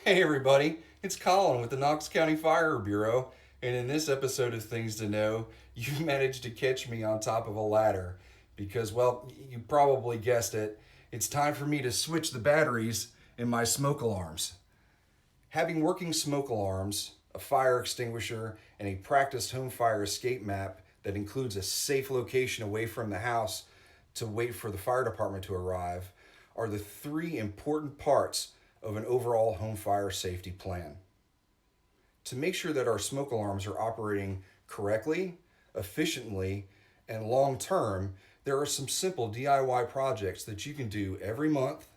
Hey everybody, it's Colin with the Knox County Fire Bureau, and in this episode of Things to Know, you've managed to catch me on top of a ladder because, well, you probably guessed it, it's time for me to switch the batteries in my smoke alarms. Having working smoke alarms, a fire extinguisher, and a practiced home fire escape map that includes a safe location away from the house to wait for the fire department to arrive are the three important parts of an overall home fire safety plan. To make sure that our smoke alarms are operating correctly, efficiently, and long term, there are some simple DIY projects that you can do every month,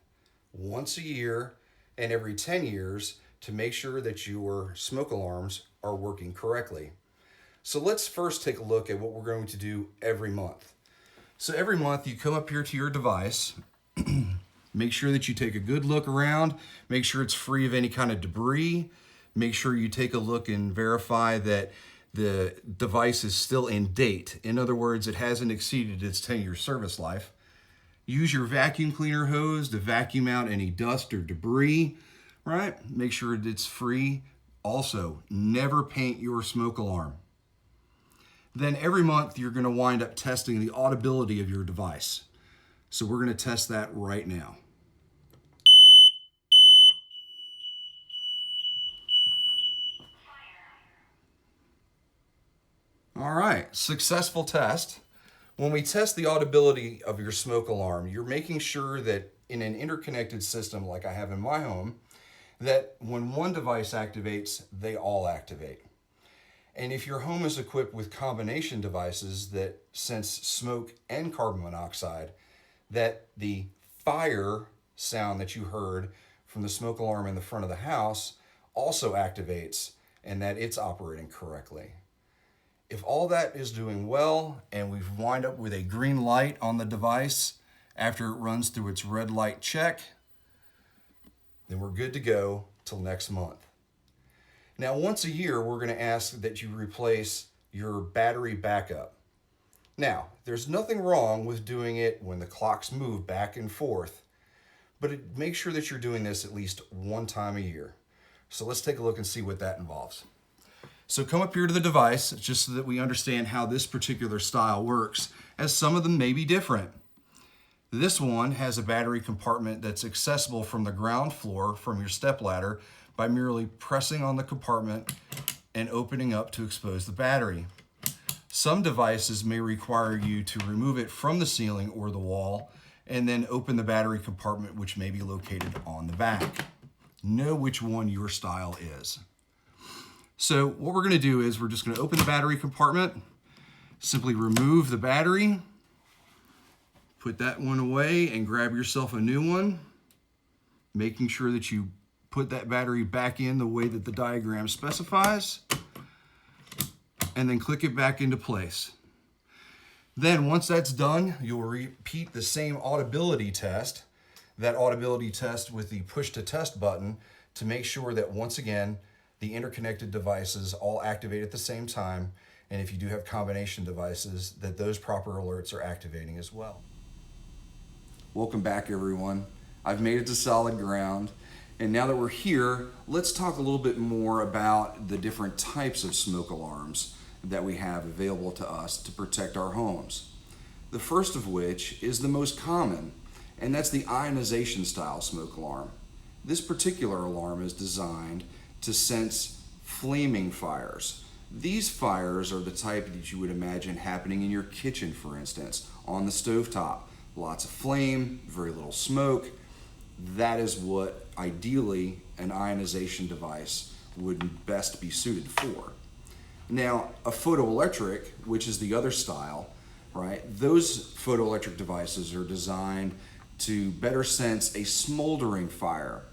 once a year, and every 10 years to make sure that your smoke alarms are working correctly. So let's first take a look at what we're going to do every month. So every month you come up here to your device. Make sure that you take a good look around, make sure it's free of any kind of debris, make sure you take a look and verify that the device is still in date. In other words, it hasn't exceeded its 10-year service life. Use your vacuum cleaner hose to vacuum out any dust or debris, right? Make sure it's free. Also, never paint your smoke alarm. Then every month you're going to wind up testing the audibility of your device. So we're going to test that right now. All right, successful test. When we test the audibility of your smoke alarm, you're making sure that in an interconnected system like I have in my home, that when one device activates, they all activate. And if your home is equipped with combination devices that sense smoke and carbon monoxide, that the fire sound that you heard from the smoke alarm in the front of the house also activates and that it's operating correctly. If all that is doing well and we've wind up with a green light on the device after it runs through its red light check, then we're good to go till next month. Now, once a year, we're going to ask that you replace your battery backup. Now, there's nothing wrong with doing it when the clocks move back and forth, but make sure that you're doing this at least one time a year. So let's take a look and see what that involves. So come up here to the device just so that we understand how this particular style works, as some of them may be different. This one has a battery compartment that's accessible from the ground floor from your stepladder by merely pressing on the compartment and opening up to expose the battery. Some devices may require you to remove it from the ceiling or the wall and then open the battery compartment, which may be located on the back. Know which one your style is. So what we're going to do is we're just going to open the battery compartment, simply remove the battery, put that one away and grab yourself a new one, making sure that you put that battery back in the way that the diagram specifies, and then click it back into place. Then once that's done, you'll repeat the same audibility test, that audibility test with the push to test button, to make sure that once again, the interconnected devices all activate at the same time, and if you do have combination devices, that those proper alerts are activating as well. Welcome back, everyone. I've made it to solid ground. And now that we're here, let's talk a little bit more about the different types of smoke alarms that we have available to us to protect our homes. The first of which is the most common, and that's the ionization style smoke alarm. This particular alarm is designed to sense flaming fires. These fires are the type that you would imagine happening in your kitchen, for instance, on the stovetop. Lots of flame, very little smoke. That is what ideally an ionization device would best be suited for. Now, a photoelectric, which is the other style, right? Those photoelectric devices are designed to better sense a smoldering fire,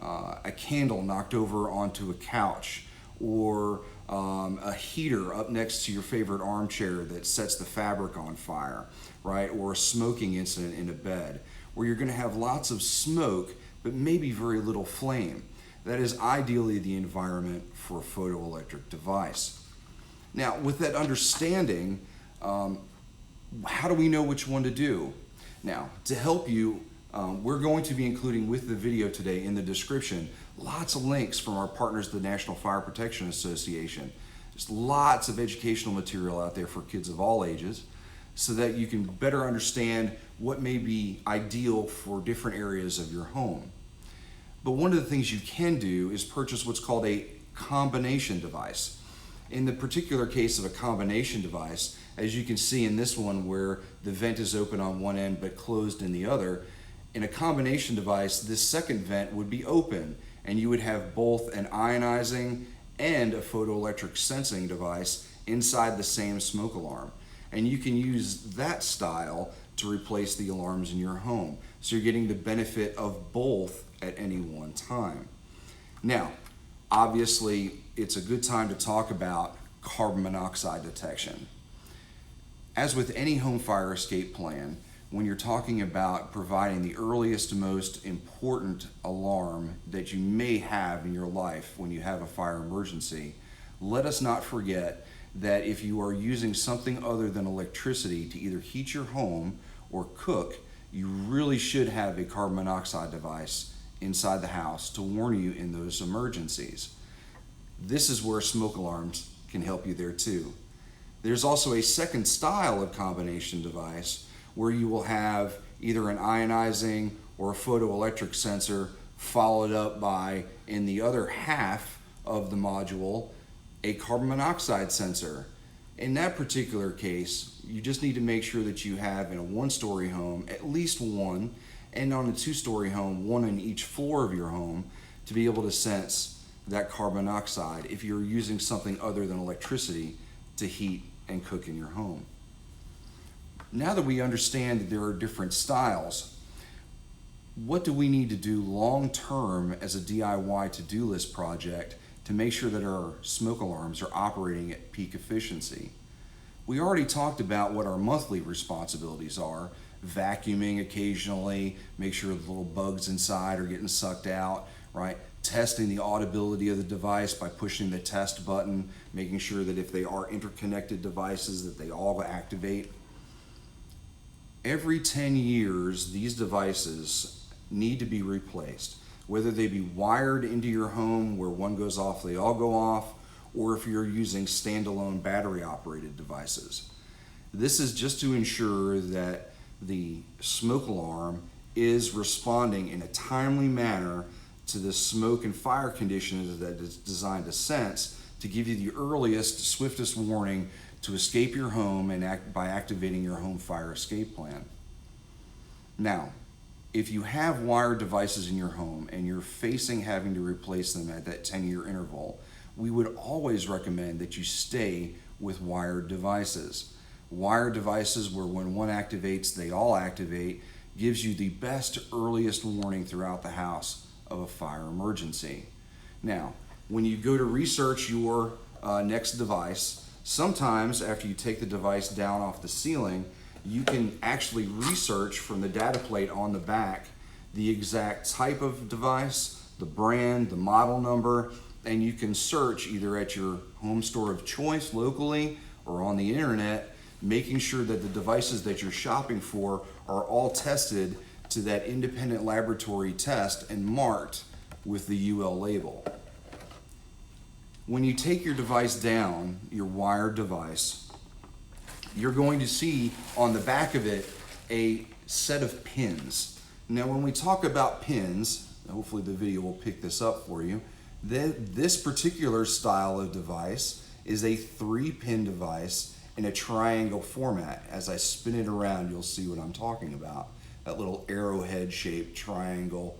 a candle knocked over onto a couch, or a heater up next to your favorite armchair that sets the fabric on fire, right? Or a smoking incident in a bed, where you're going to have lots of smoke, but maybe very little flame. That is ideally the environment for a photoelectric device. Now, with that understanding, how do we know which one to do? Now, to help you We're going to be including with the video today in the description lots of links from our partners, the National Fire Protection Association. There's lots of educational material out there for kids of all ages so that you can better understand what may be ideal for different areas of your home. But one of the things you can do is purchase what's called a combination device. In the particular case of a combination device, as you can see in this one where the vent is open on one end but closed in the other, in a combination device, this second vent would be open and you would have both an ionizing and a photoelectric sensing device inside the same smoke alarm. And you can use that style to replace the alarms in your home. So you're getting the benefit of both at any one time. Now, obviously, it's a good time to talk about carbon monoxide detection. As with any home fire escape plan, when you're talking about providing the earliest, most important alarm that you may have in your life when you have a fire emergency, let us not forget that if you are using something other than electricity to either heat your home or cook, you really should have a carbon monoxide device inside the house to warn you in those emergencies. This is where smoke alarms can help you there too. There's also a second style of combination device where you will have either an ionizing or a photoelectric sensor followed up by, in the other half of the module, a carbon monoxide sensor. In that particular case, you just need to make sure that you have in a one-story home at least one, and on a two-story home, one on each floor of your home to be able to sense that carbon monoxide if you're using something other than electricity to heat and cook in your home. Now that we understand that there are different styles, what do we need to do long-term as a DIY to-do list project to make sure that our smoke alarms are operating at peak efficiency? We already talked about what our monthly responsibilities are: vacuuming occasionally, make sure the little bugs inside are getting sucked out, right? Testing the audibility of the device by pushing the test button, making sure that if they are interconnected devices that they all activate. Every 10 years, these devices need to be replaced, whether they be wired into your home where one goes off, they all go off, or if you're using standalone battery-operated devices. This is just to ensure that the smoke alarm is responding in a timely manner to the smoke and fire conditions that it's designed to sense to give you the earliest, swiftest warning to escape your home and by activating your home fire escape plan. Now, if you have wired devices in your home and you're facing having to replace them at that 10-year interval, we would always recommend that you stay with wired devices. Wired devices where when one activates, they all activate, gives you the best, earliest warning throughout the house of a fire emergency. Now, when you go to research your next device, sometimes after you take the device down off the ceiling, you can actually research from the data plate on the back the exact type of device, the brand, the model number, and you can search either at your home store of choice locally or on the internet, making sure that the devices that you're shopping for are all tested to that independent laboratory test and marked with the UL label. When you take your device down, your wired device, you're going to see on the back of it a set of pins. Now, when we talk about pins, hopefully the video will pick this up for you, this particular style of device is a 3-pin device in a triangle format. As I spin it around, you'll see what I'm talking about. That little arrowhead-shaped triangle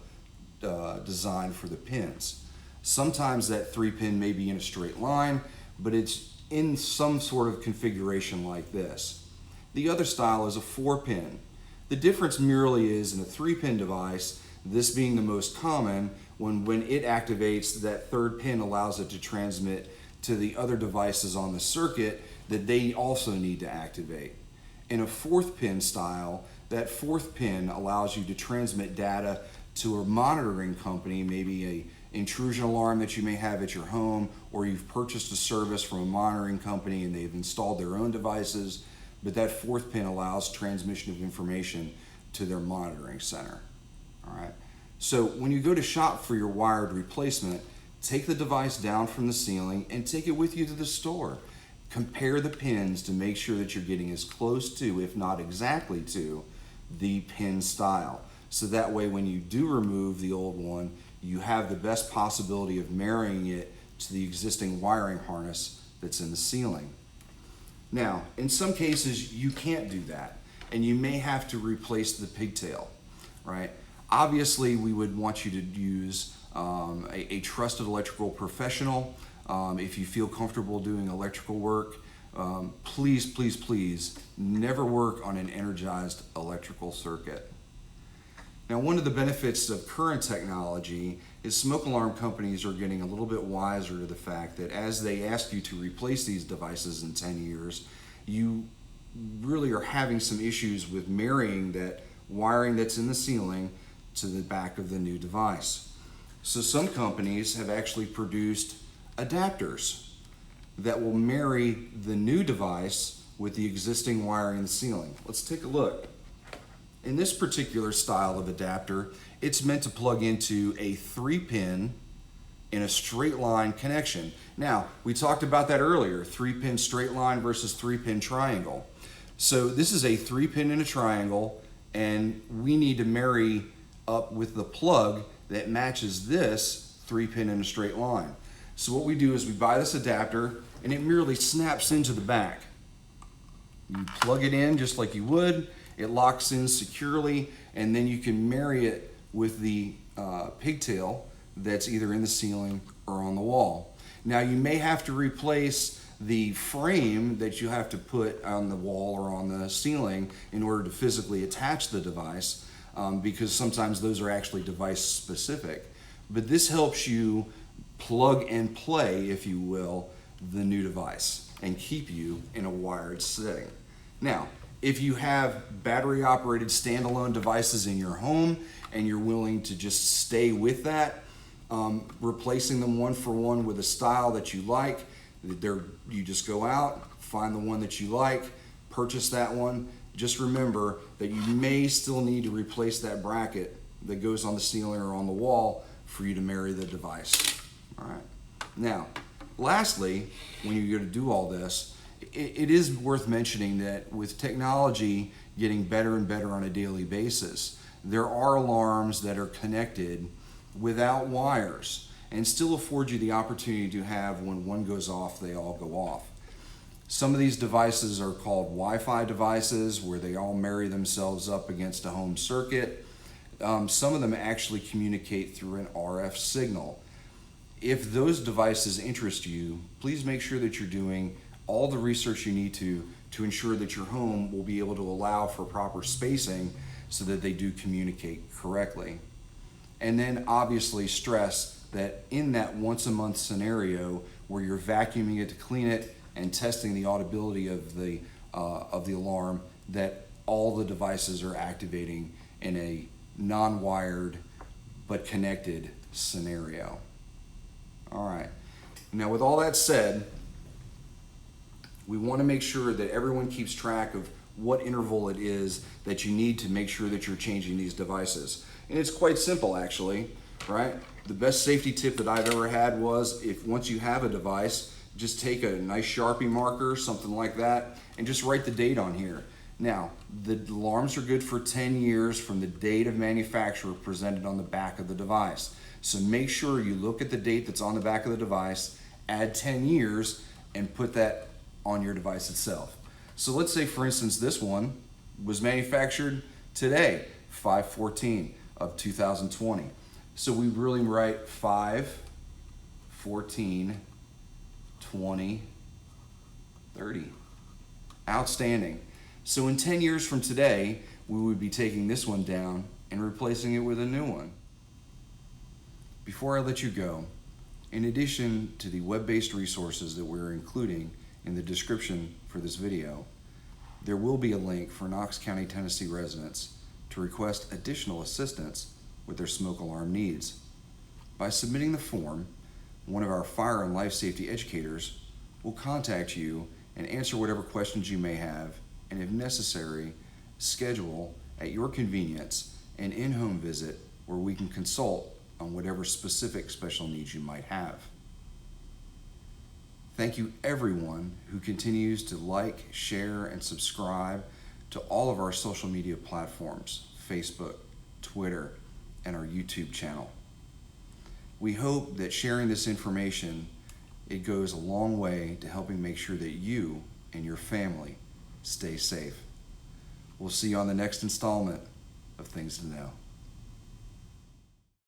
design for the pins. Sometimes that 3-pin may be in a straight line, but it's in some sort of configuration like this. The other style is a 4-pin. The difference merely is in a 3-pin device, this being the most common, when it activates, that third pin allows it to transmit to the other devices on the circuit that they also need to activate. In a 4th-pin style, that 4th pin allows you to transmit data to a monitoring company, maybe a intrusion alarm that you may have at your home, or you've purchased a service from a monitoring company and they've installed their own devices, but that 4th pin allows transmission of information to their monitoring center. All right. So when you go to shop for your wired replacement, take the device down from the ceiling and take it with you to the store. Compare the pins to make sure that you're getting as close to, if not exactly to, the pin style. So that way when you do remove the old one, you have the best possibility of marrying it to the existing wiring harness that's in the ceiling. Now, in some cases, you can't do that, and you may have to replace the pigtail, right? Obviously, we would want you to use a trusted electrical professional. If you feel comfortable doing electrical work, please, please, please never work on an energized electrical circuit. Now, one of the benefits of current technology is smoke alarm companies are getting a little bit wiser to the fact that as they ask you to replace these devices in 10 years, you really are having some issues with marrying that wiring that's in the ceiling to the back of the new device. So some companies have actually produced adapters that will marry the new device with the existing wiring in the ceiling. Let's take a look. In this particular style of adapter, it's meant to plug into a 3-pin in a straight line connection. Now, we talked about that earlier, 3-pin straight line versus 3-pin triangle. So this is a 3-pin in a triangle, and we need to marry up with the plug that matches this 3-pin in a straight line. So what we do is we buy this adapter, and it merely snaps into the back. You plug it in just like you would, it locks in securely, and then you can marry it with the pigtail that's either in the ceiling or on the wall. Now, you may have to replace the frame that you have to put on the wall or on the ceiling in order to physically attach the device, because sometimes those are actually device specific. But this helps you plug and play, if you will, the new device and keep you in a wired setting. Now, if you have battery operated standalone devices in your home and you're willing to just stay with that, replacing them one for one with a style that you like, you just go out, find the one that you like, purchase that one. Just remember that you may still need to replace that bracket that goes on the ceiling or on the wall for you to marry the device. All right. Now, lastly, when you go to do all this, it is worth mentioning that with technology getting better and better on a daily basis, there are alarms that are connected without wires and still afford you the opportunity to have, when one goes off, they all go off. Some of these devices are called Wi-Fi devices, where they all marry themselves up against a home circuit. Some of them actually communicate through an RF signal. If those devices interest you, please make sure that you're doing all the research you need to ensure that your home will be able to allow for proper spacing so that they do communicate correctly. And then obviously stress that in that once a month scenario where you're vacuuming it to clean it and testing the audibility of the alarm, that all the devices are activating in a non-wired but connected scenario. All right. Now, with all that said, we want to make sure that everyone keeps track of what interval it is that you need to make sure that you're changing these devices. And it's quite simple, actually, right? The best safety tip that I've ever had was, if once you have a device, just take a nice Sharpie marker, something like that, and just write the date on here. Now, the alarms are good for 10 years from the date of manufacture presented on the back of the device. So make sure you look at the date that's on the back of the device, add 10 years, and put that on your device itself. So let's say, for instance, this one was manufactured today, 5/14 of 2020. So we really write 5/14/2030. Outstanding. So in 10 years from today, we would be taking this one down and replacing it with a new one. Before I let you go, in addition to the web-based resources that we're including in the description for this video, there will be a link for Knox County, Tennessee residents to request additional assistance with their smoke alarm needs. By submitting the form, one of our fire and life safety educators will contact you and answer whatever questions you may have, and if necessary, schedule at your convenience an in-home visit where we can consult on whatever specific special needs you might have. Thank you everyone who continues to like, share, and subscribe to all of our social media platforms, Facebook, Twitter, and our YouTube channel. We hope that sharing this information, it goes a long way to helping make sure that you and your family stay safe. We'll see you on the next installment of Things to Know.